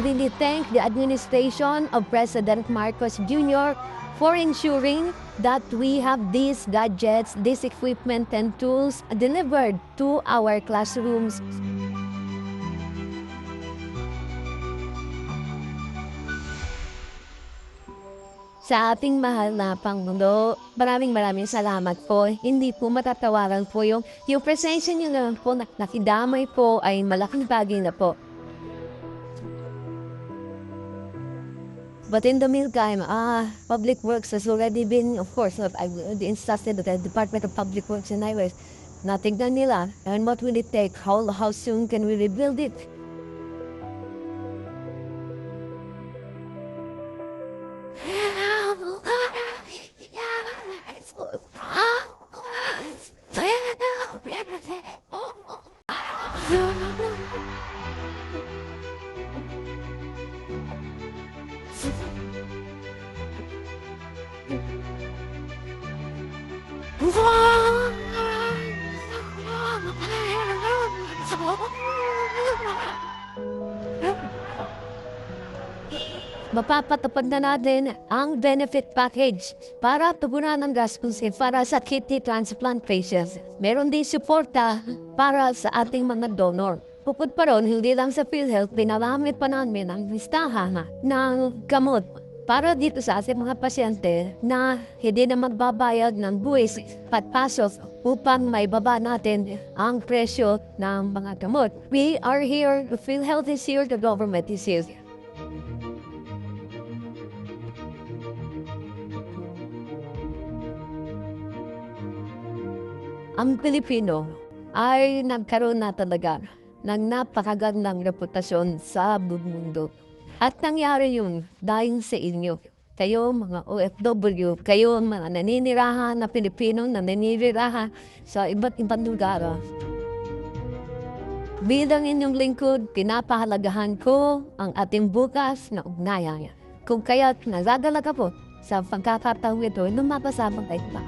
really thank the administration of President Marcos Jr. for ensuring that we have these gadgets, this equipment and tools delivered to our classrooms. Sa ating mahal na Pangulo, maraming salamat po. Hindi po matatawaran po yung presensya niyo na po, nakidamay po ay malaking bagay na po. But in the meantime, Public Works has already been, of course, I instructed the Department of Public Works and Highways. Natignan nila, and what will it take? How soon can we rebuild it? Mapapatupad na natin ang benefit package para tugunan ang gastusin para sa kidney transplant patients. Meron din suporta para sa ating mga donor. Bukod pa ron, hindi lang sa PhilHealth, pinaramit pa namin ang listahan ng gamot para dito sa ating mga pasyente na hindi na magbabayad ng buwis at pasok upang may baba natin ang presyo ng mga gamot. We are here, the PhilHealth is here, the government is here. Ang Pilipino ay nagkaroon na talaga ng napakagandang reputasyon sa buong mundo. At nangyari yun dahil sa inyo. Kayo mga OFW, kayo mga naninirahan na Pilipino na naninirahan sa iba't ibang lugar. Bilang inyong lingkod, pinapahalagahan ko ang ating bukas na ugnayan. Kung kaya't nagdadala ka po sa pagkakataon ito, lumapasabang kayo pa.